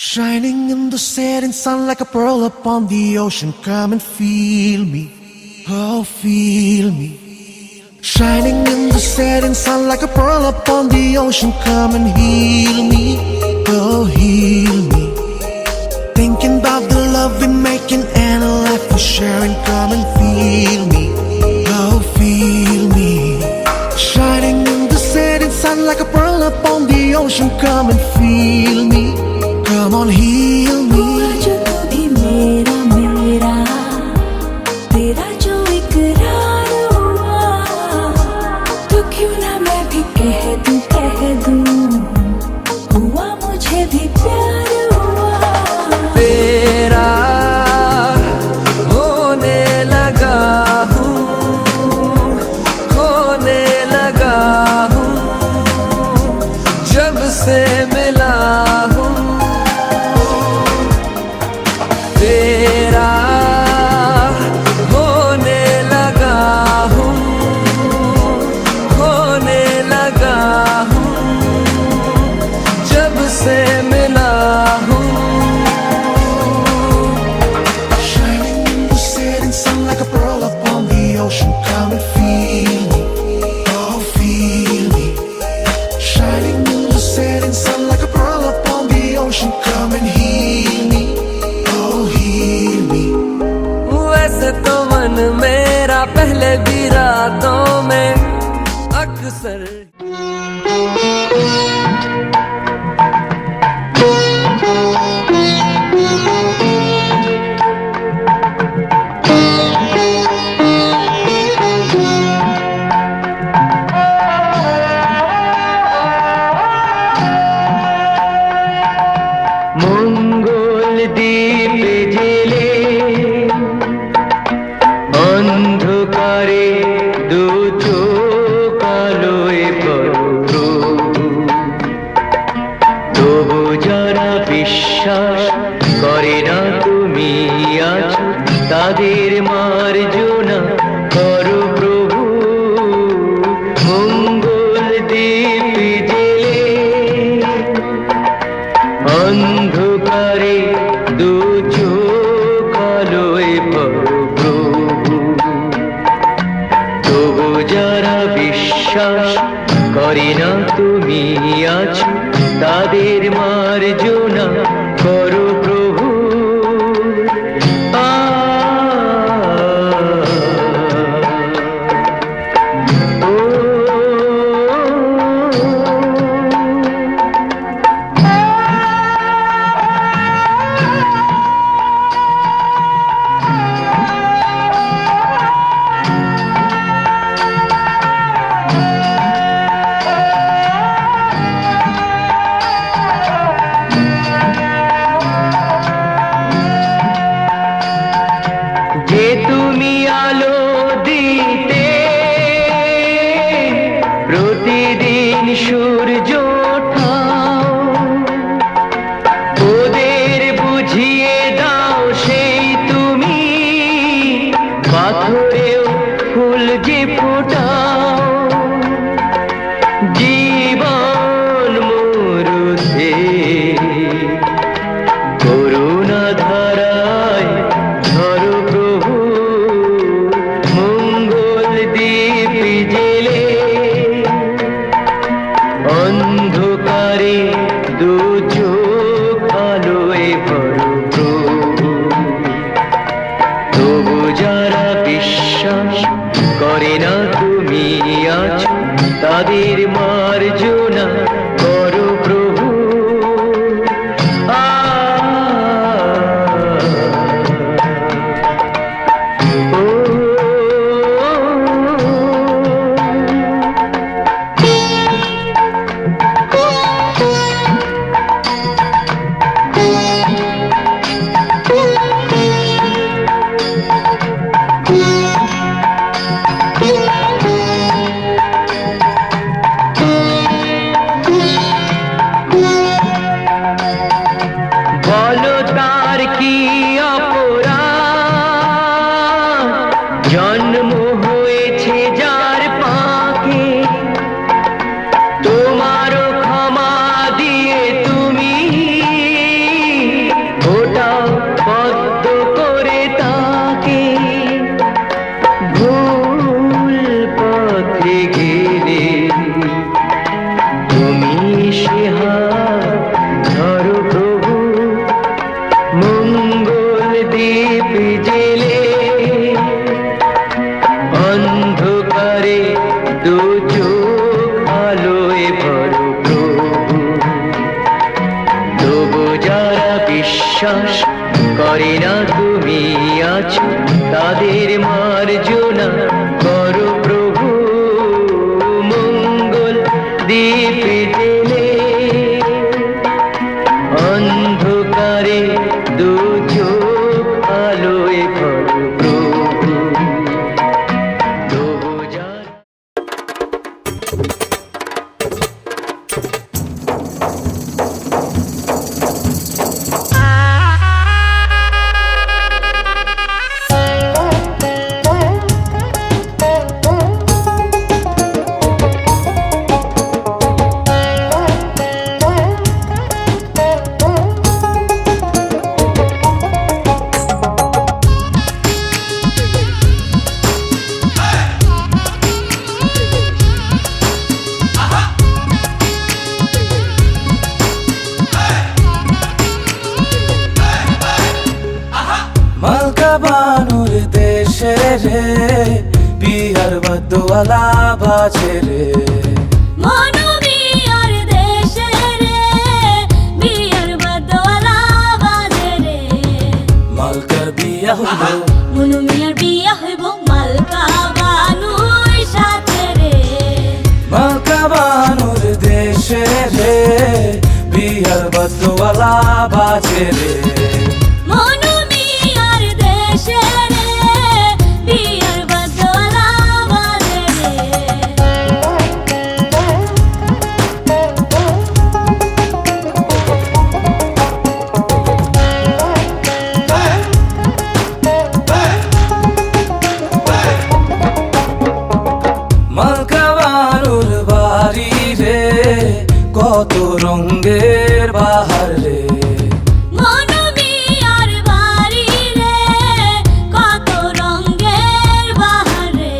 Shining in the setting sun like a pearl upon the ocean. Come and feel me, oh feel me. Shining in the setting sun like a pearl upon the ocean. Come and heal me, oh heal me. Thinking about the love we're making and a life we're sharing. Come and feel me, oh feel me. Shining in the setting sun like a pearl upon the ocean. Come and feel me, come on heal me. हुआ जो कभी मेरा मेरा तेरा जो इकरार हुआ, तो क्यों ना मैं भी कह दूं हुआ मुझे भी प्यार हुआ। तेरा होने लगा हूँ, खोने लगा हूँ, जब से मिला हूँ। तेरा होने लगा हूँ, खोने लगा हूँ, जब से मिला हूँ। Shining in the setting sun like a pearl upon the ocean. Come and feel me, oh feel me. Shining in the setting sun like a pearl upon the ocean. Come and heal me, oh heal me. वैसे तो मन मेरा पहले भी रातों में अक्सर মঙ্গল দ্বীপ জেলে অন্ধকারে দু চোখ আলোয় প্রভু, তবু যারা বিশ্বাস করে না তুমি আছো, তাদের মার্জনা করো প্রভু। মঙ্গল দ্বীপ জেলে অন্ধকারে দু চোখ আলোয় প্রভু, তবু যারা বিশ্বাস করে না তুমি আছো, তাদের মার্জনা করো প্রভু। যে তুমি আলো দিতে প্রতিদিন সূর্য ওঠাও, ওদের বুঝিয়ে দাও সেই তুমি পাথরেও ফুল যে ফোটাও। জীবন মরুতে করুণা ধারায় ধরো প্রভু। মঙ্গল দ্বীপ জেলে অন্ধকারে দু চোখ আলোয় ভরো প্রভু, তবু যারা বিশ্বাস করে না তুমি আছো, তাদের মার্জনা করো প্রভু। তবু যারা বিশ্বাস করে না তুমি আছো, তাদের মার্জনা করো প্রভু। মঙ্গল দীপ জেলে অন্ধকারে দু চোখ আলোয় ভরো প্রভু। তবু যারা মালকা বানুর দেশে রে, বিহার বদওয়ালা বাজে রে। মনোবিয়ার দেশে রে, বিয়ার বদওয়ালা বাজে রে। মালকার বিয়া হইল, মনোমিয়ার বিয়া হইব মালকা বানুর সাথে রে। মালকা বানুর দেশে রে, বিহার বদওয়ালা বাজে রে। মনোমিয়ার দেশে রে, বিয়ার বদওয়ালা বাজে রে। মালকা বানুর বাড়ি রে, কত রঙের বাহার রে। মনোমিয়ার বাড়ি রে, কত রঙের বাহার রে।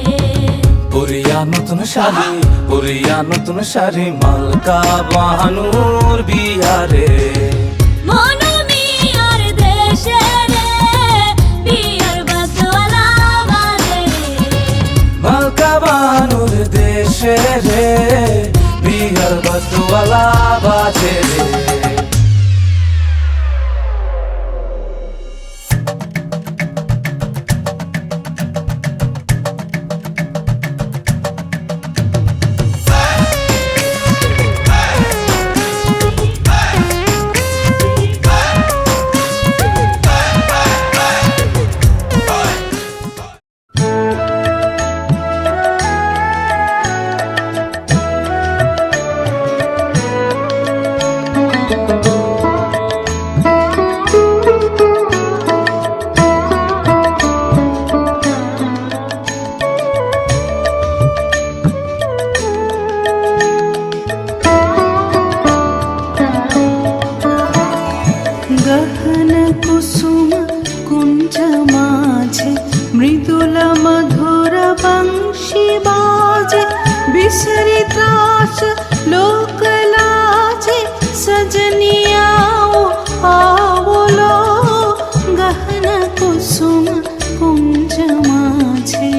পুরিয়া নতুন শাড়ি, পুরিয়া নতুন শাড়ি, মালকা বানুর বিয়া রে। মনোমিয়ার দেশে রে, বিয়ার বদওয়ালা বাজে রে। মালকা বানুর দেশে রে, বিহার বদওয়ালা বাজে রে। গহন কুসুম কুঞ্জ মাঝে মৃদুল মধুর বংশী বাজে বিসরি ত্রাস লোক লাজে সজনিয়াও आवलो গহন কুসুম কুঞ্জ মাঝে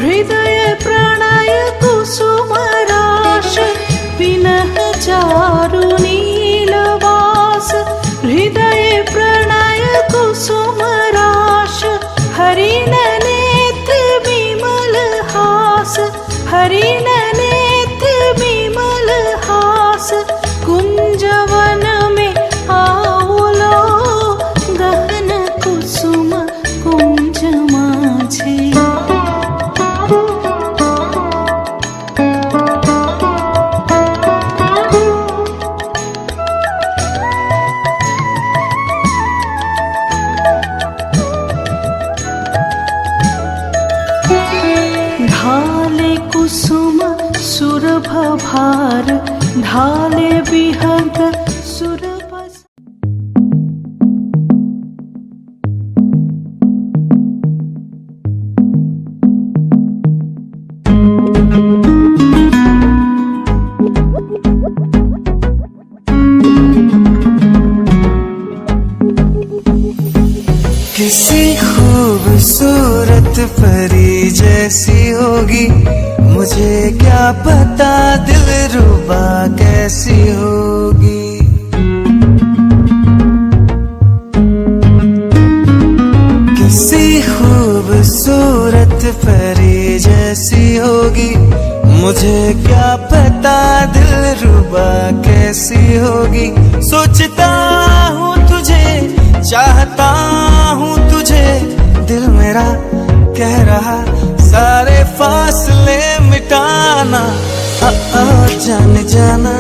हृदय प्रणय कुसुम राश विनह चारु नीलवास हृदय प्रणय कुसुम राश हरिण नेत्र विमल हास हरिण नेत्र विमल हास कुंजवन में आवलो गहन कुसुम कुंज माझे ढाले कुसुम सुरभ भार ढाले विहग सुरभ पता दिलरुबा कैसी होगी। किसी खूबसूरत परी जैसी होगी, मुझे क्या पता दिलरुबा कैसी होगी। सोचता हूँ तुझे, चाहता हूँ तुझे, दिल मेरा कह रहा सारे फासले मिटाना। जाने जाना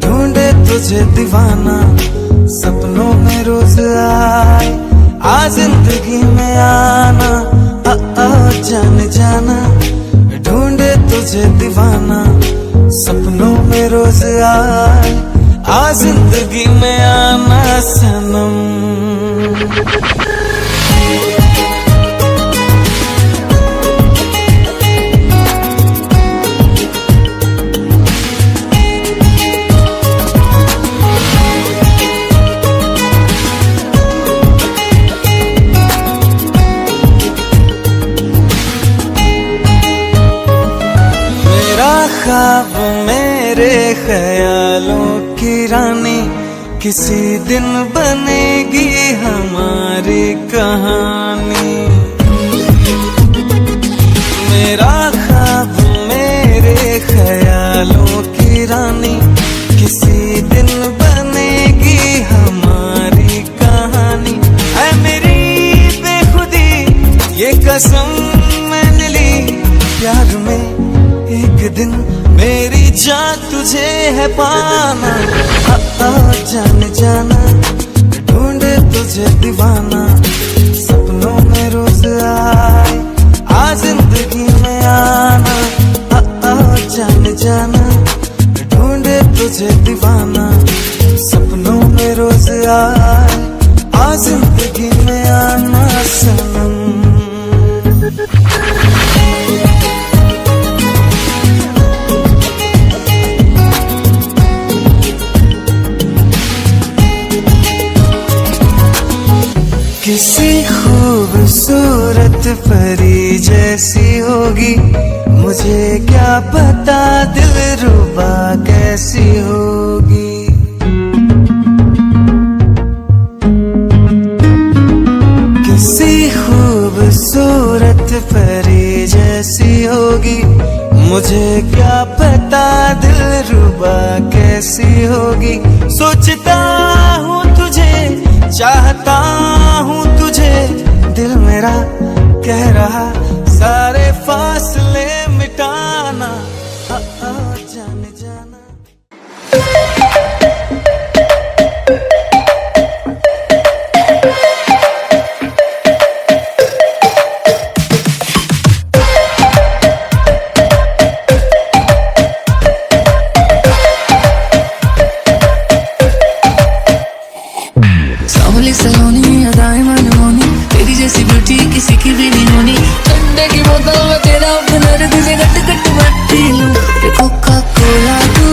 ढूंढे तुझे दीवाना, सपनों में रोज आए आ जिंदगी में आना। जाने जाना ढूंढे तुझे दीवाना, सपनों में रोज आए आ जिंदगी में आना सनम। ख्वाब मेरे ख्यालों की रानी, किसी दिन बनेगी हमारी कहानी। मेरा ख्वाब मेरे ख्यालों की रानी, किसी दिन बनेगी हमारी कहानी। ऐ मेरी बेखुदी ये कसम मैंने ली, प्यार में एक दिन मेरी जान तुझे है पाना। जाने जाना ढूंढे तुझे दीवाना, सपनों में रोज आए आ जिंदगी में आना। जाने जाना ढूंढे तुझे दीवाना, सपनों में रोज आए आ जिंदगी में आना सनम। किसी खूबसूरत परी जैसी होगी, मुझे क्या पता दिलरुबा कैसी होगी। किसी खूबसूरत परी जैसी होगी, मुझे क्या पता दिलरुबा कैसी होगी। सोचता हूँ तुझे, चाहता हूँ तुझे, दिल मेरा कह रहा सारे फासले मिटाना। जाने जाना सलोनी अदाएं मनमोनी, तेरी जैसी ब्यूटी किसी की भी नहीं होनी। ठंडे की बोतल में तेरा अपना तुझे गट गट मैं पी लूं। कोका कोला तू,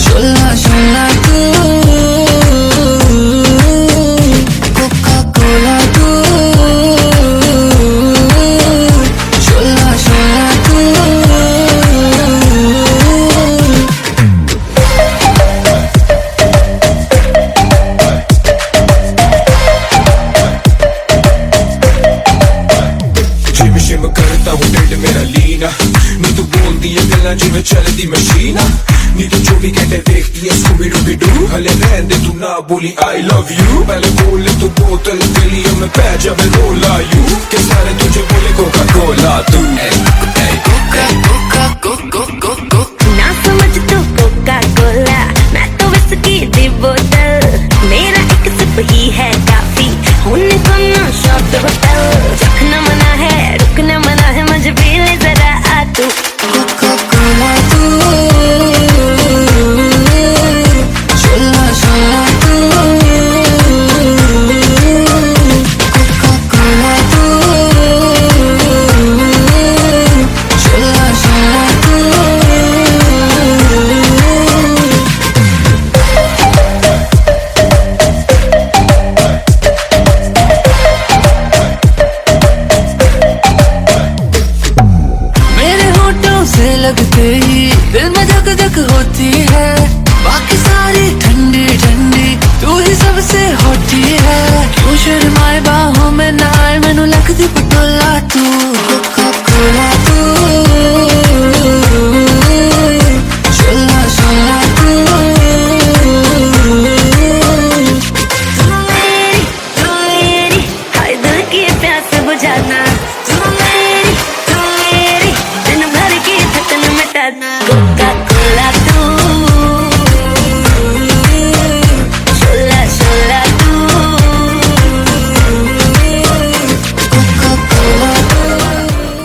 शोला शोला तू, कोका कोला तू, शोला शोला तू। जिमें चलती मशीना नी तो 24 घंटे देखती है स्कूबी डूबी डू। हले रहने दे तू ना बोली आई लव यू, पहले बोले तू बोतल गलियों में पै जावे रोला यू। के सारे तुझे बोले कोका कोला तू। कोका कोका कोको कोको ना समझ तू कोका कोला, मैं तो विस्की दी बोतल। मेरा एक सिप ही है काफी, होने को ना शॉट होटल। चखना मना है रुकना मना है, मुझे पी ले जरा आ तू। कोका कोला तू, शोला शोला तू, कोका कोला तू, से लगते ही दिल में धक धक होती है, बाकी सारी ठंडी ठंडी तू ही सबसे होती है। क्यों शर्माए बाहों में ना आए मैनू लगदी पटोला तू, कोका कोला तू, शोला शोला तू। तू मेरी हाय दिल की प्यास बुझाना, तू मेरी दिन भर की थकन मिटाना। कोका कोला तू, शोला शोला तू, कोका कोला तू।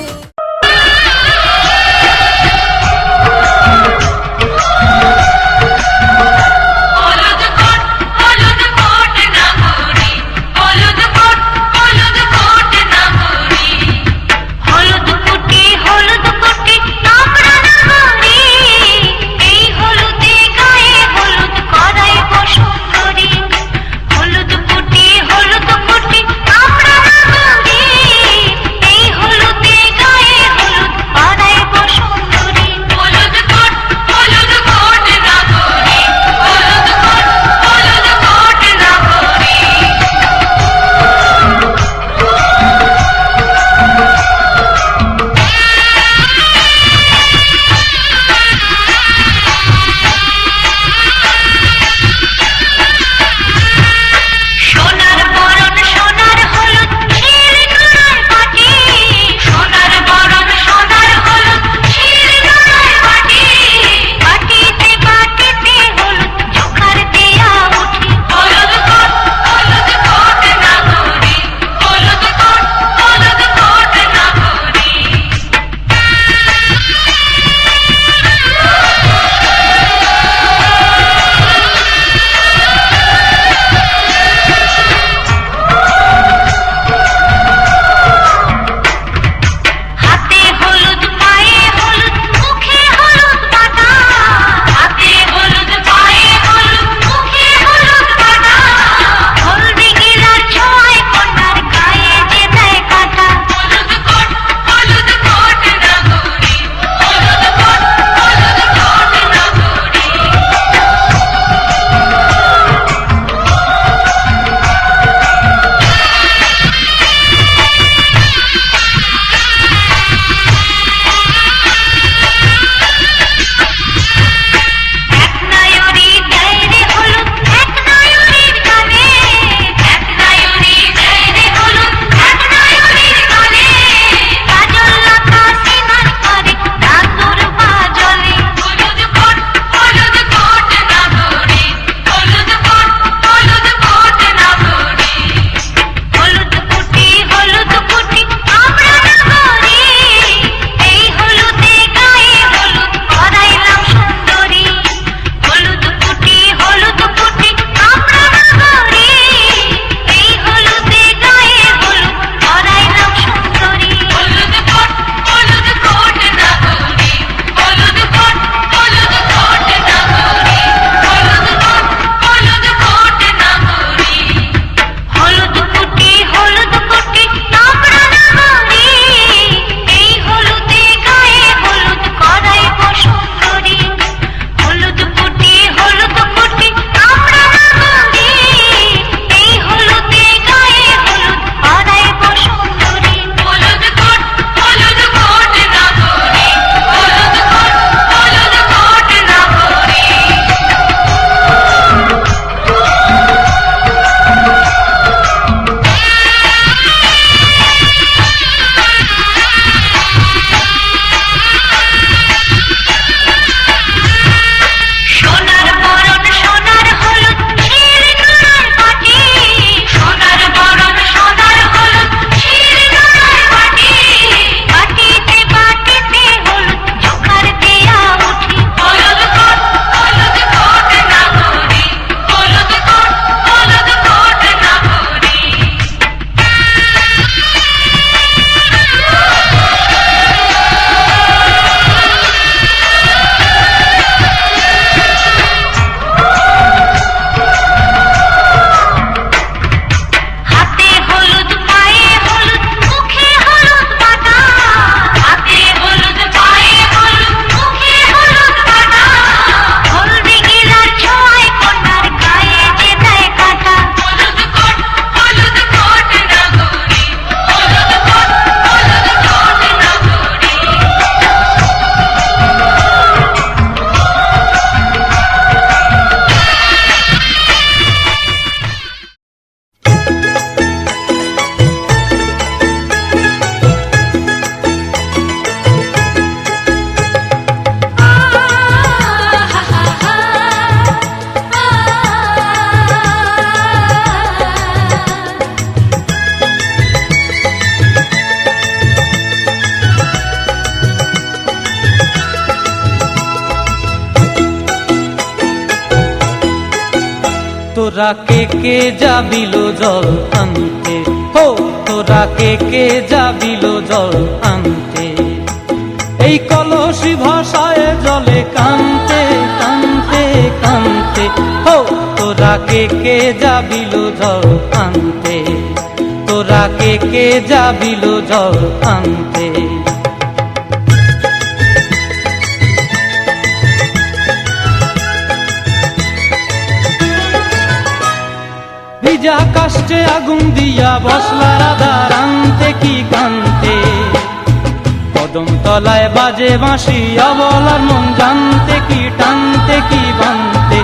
তোরা কে যাবিল জল আনতে, হো তোরা কে যাবিল জল আনতে, এই কলসি ভাষায় জলে কানতে কানতে কানতে, হো তোরা কে যাবিল জল আনতে, তোরা কে যাবিল জল আনতে। ভিজা কাষ্টে আগুন দিয়া বসলা রাধা রানতে কি কানতে, কদম তলায় বাজে বাঁশি অবলার মন জানতে কি টানতে কি বানতে,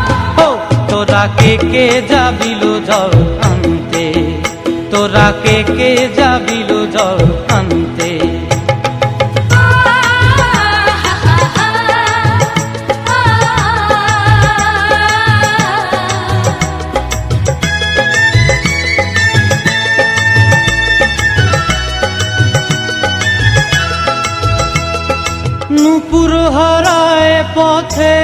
ও তোরা কে যাবিল জল আনতে, তোরা কে যাবিল জল আনতে। নূপুর হারায় পথে,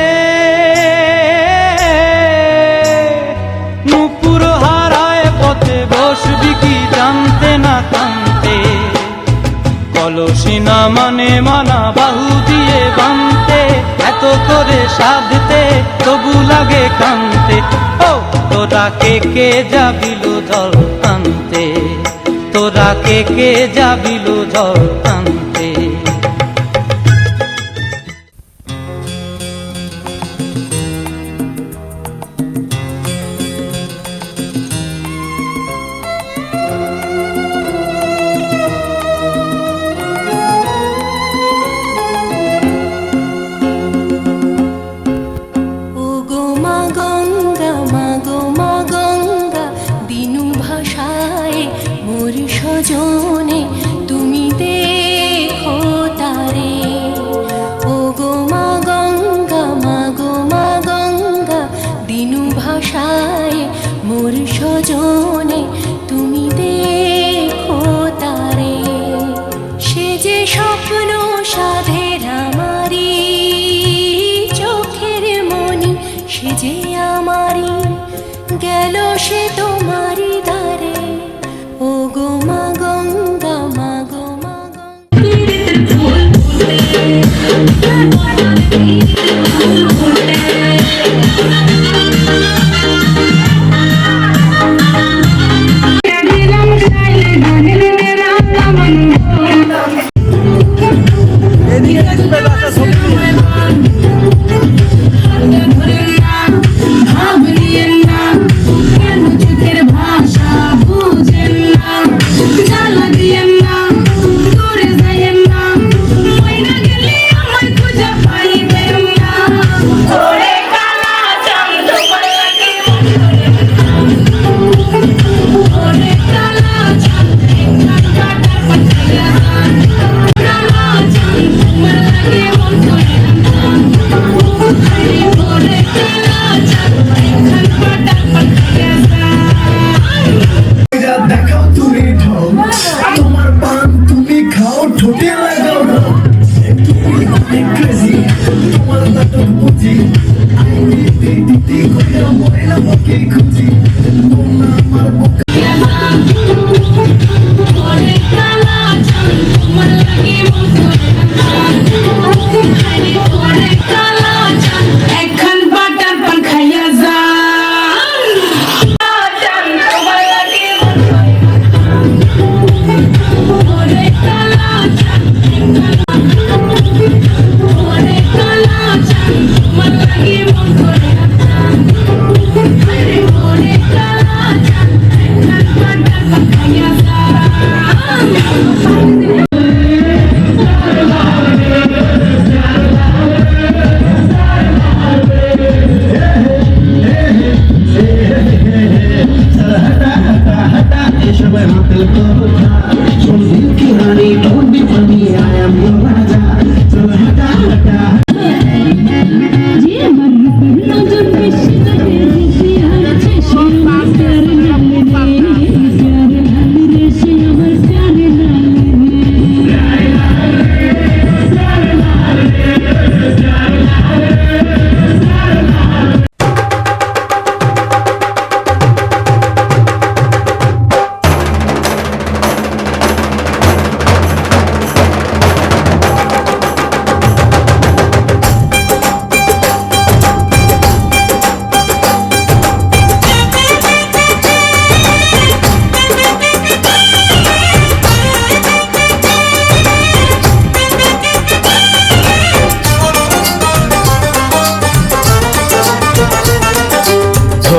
নূপুর হারায় পথে বসবি কি জানতে না কানতে, কলসি না মানে মানা বাহু দিয়ে বানতে, এত করে সাধতে তবু লাগে কানতে, ও তোরা কে যাবিল জল আনতে, তোরা কে যাবিল জল আনতে। সজনে তুমি দেখো তারে, ও গো মা গঙ্গা দিনু ভাষায় মোর সজনে তুমি দেখো তারে, সে যে স্বপ্ন সাধের আমারি চোখের মনি, সে যে আমারি গেল সে তোমারি দ্বারে, ও গো মা গঙ্গা মা গো মা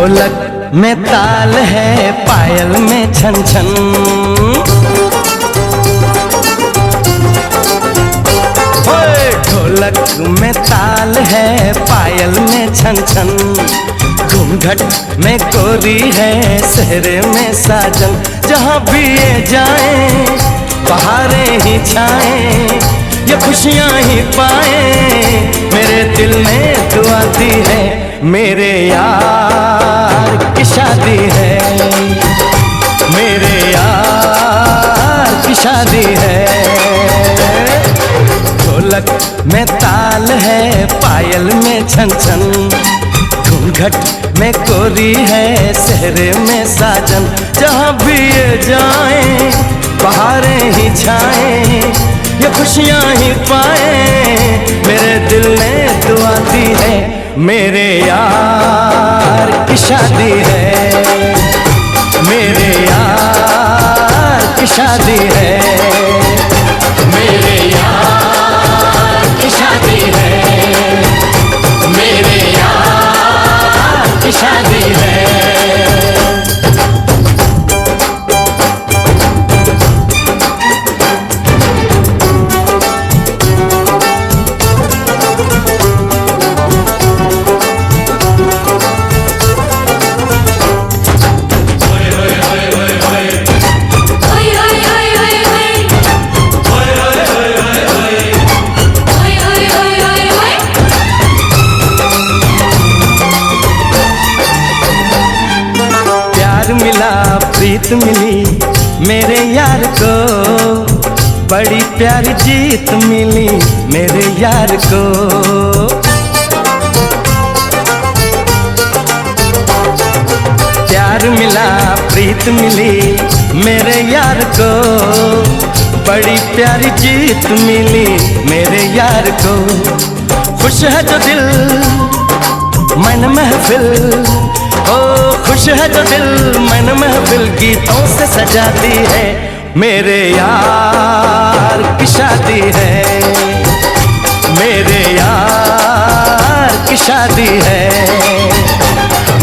ढोलक में ताल है, पायल में छन छन। ओए ढोलक में ताल है, पायल में छन छन। घूंघट में कोरी है, सहरे में साजन। जहाँ भी ये जाएं बहारें ही छाएं, ये खुशियाँ ही पाएं। मेरे दिल में दुआ दी है, मेरे यार की शादी है, मेरे यार की शादी है। ढोलक में ताल है, पायल में छन छन। घूंघट में कोरी है, सहरे में साजन। जहाँ भी ये जाएं बहारें ही छाएं, ये खुशियाँ ही पाएं। मेरे दिल ने दुआ दी है, मेरे यार की शादी है, मेरे यार की शादी है, मेरे यार की शादी है, मेरे यार की शादी है। प्रीत मिली मेरे यार को, बड़ी प्यारी जीत मिली मेरे यार को। प्यार मिला प्रीत मिली मेरे यार को, बड़ी प्यारी जीत मिली मेरे यार को। खुश है जो दिल मन महफिल, ओ खुश है जो दिल मन महफिल गीतों से सजाती है। मेरे यार की शादी है, मेरे यार की शादी है,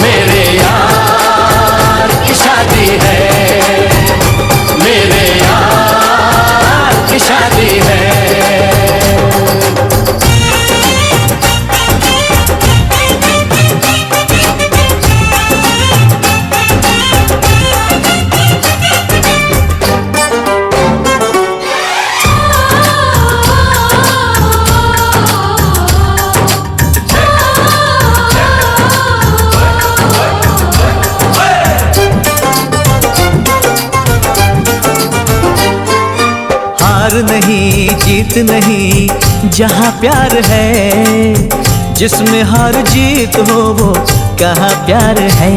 मेरे यार की शादी है, मेरे यार की शादी है। हार नहीं जीत नहीं जहाँ प्यार है, जिसमें हार जीत हो वो कहाँ प्यार है।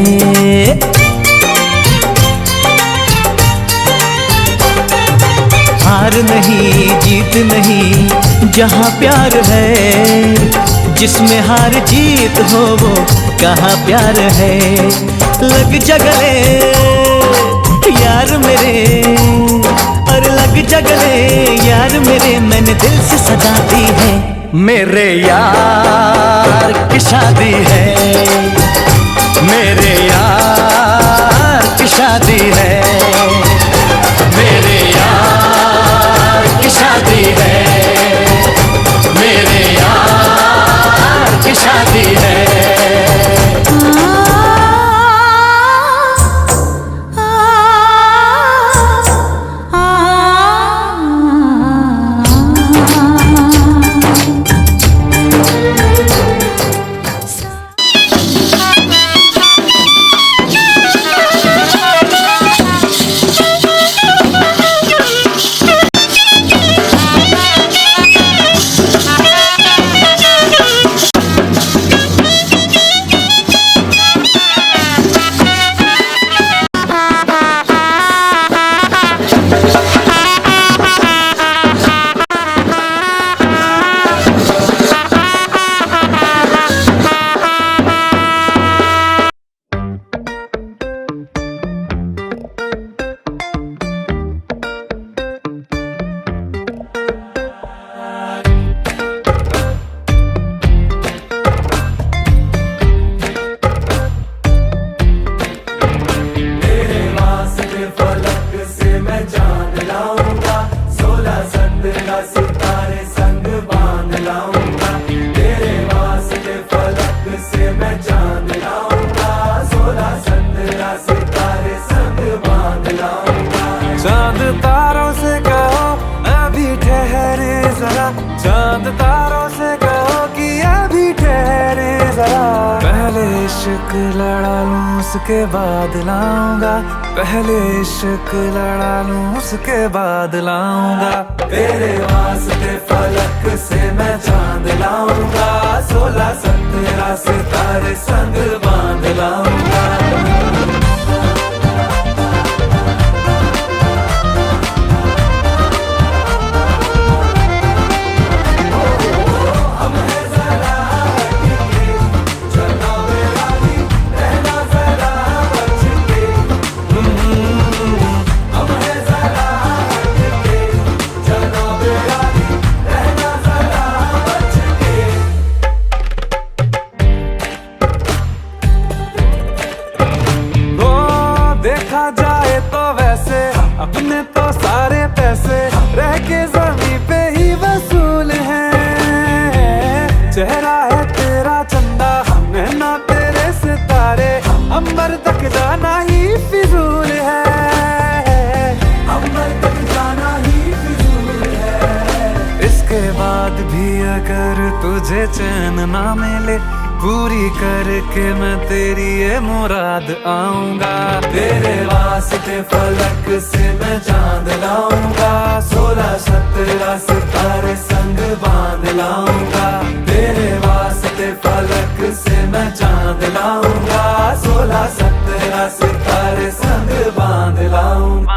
हार नहीं जीत नहीं जहाँ प्यार है, जिसमें हार जीत हो वो कहाँ प्यार है। लग जा गले यार मेरे, और लग जा गले यार मेरे, मैंने दिल से सजा दी है। मेरे यार की शादी है, मेरे यार की शादी है, मेरे यार की शादी है, मेरे यार की शादी है। चांद लाऊंगा, तेरे वास्ते फलक से मैं चांद लाऊंगा, 16-17 सितारे संग बांध लाऊंगा। चांद तारों से कहो अभी ठहरे जरा, चांद तारों से कहो कि अभी ठहरे जरा। पहले इश्क लड़ा लूं उसके बाद लाऊंगा, पहले इश्क लड़ा लूं उसके बाद लाऊंगा, तेरे वास्ते फलक से मैं चांद लाऊंगा, 16-17 सितारे संग बांध लाऊंगा। देखा जाए तो वैसे अपने तो सारे पैसे रह के जमीन पे ही वसूल हैं। चेहरा है तेरा चंदा, नैना तेरे सितारे, अंबर तक जाना ही फिजूल है, अंबर तक जाना ही फिजूल है। इसके बाद भी अगर तुझे चैन ना मिले, पूरी करके मैं तेरी ये मुराद आऊंगा, तेरे वास्ते फलक से मैं चांद लाऊंगा, 16-17 सितारे संग बांध लाऊंगा, तेरे वास्ते फलक से मैं चांद लाऊंगा, 16-17 सितारे संग बांध लाऊंगा।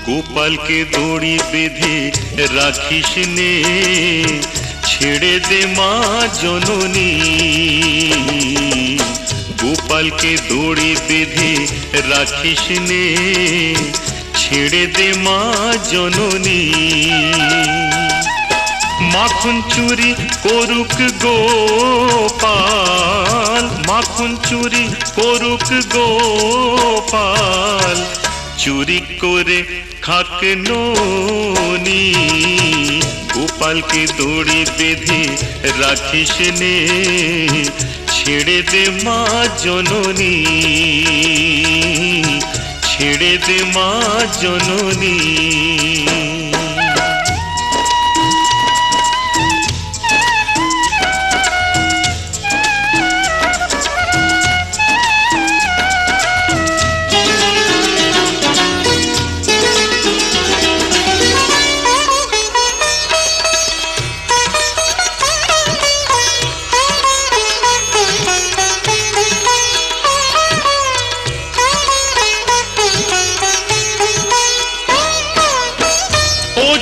গোপাল কে দড়ি বেঁধে রাখিস নে, ছেড়ে দে মা জননী। গোপাল কে দড়ি বেঁধে রাখিস নে, ছেড়ে দে মা জননী। মাখন চুরি করুক গোপাল, মাখন চুরি করুক গোপাল, চুরি করে খাক ননি। গোপালকে দড়ি বেঁধে রাখিস নে, ছেড়ে দে মা জননী, ছেড়ে দে মা জননী।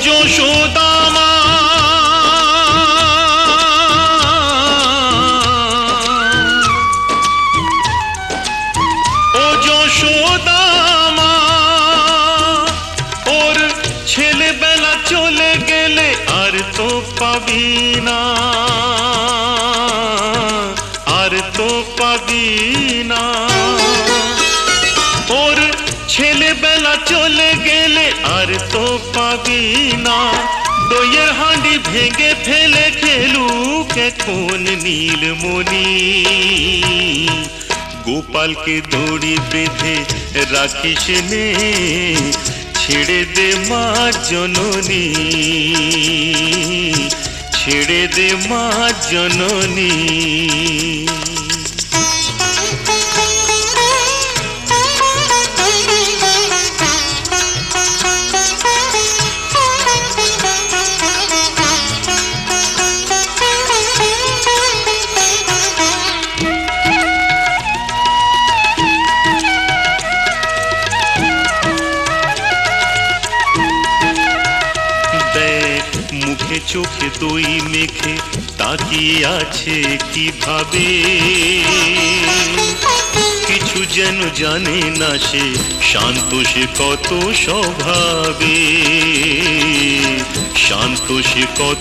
যশোদামা ও যশোদামা, ওর ছেলেবেলা চলে গেলে আর তো পাবি না, আর তো পাবি না। ওর ছেলেবেলা চলে গেলে আর তো পাবি না। দইয়ের হাঁড়ি ভেঙে ফেলে খেলুক এখন নীলমণি, গোপালকে দড়ি বেঁধে রাখিস নে, ছেড়ে দে মা জননী, ছেড়ে দে মা জননী। মুখে চোখে দই মেখে তাকিয়ে আছে কিভাবে, কিছু যেন জানে না সে, শান্ত সে কত স্বভাবে, শান্ত সে কত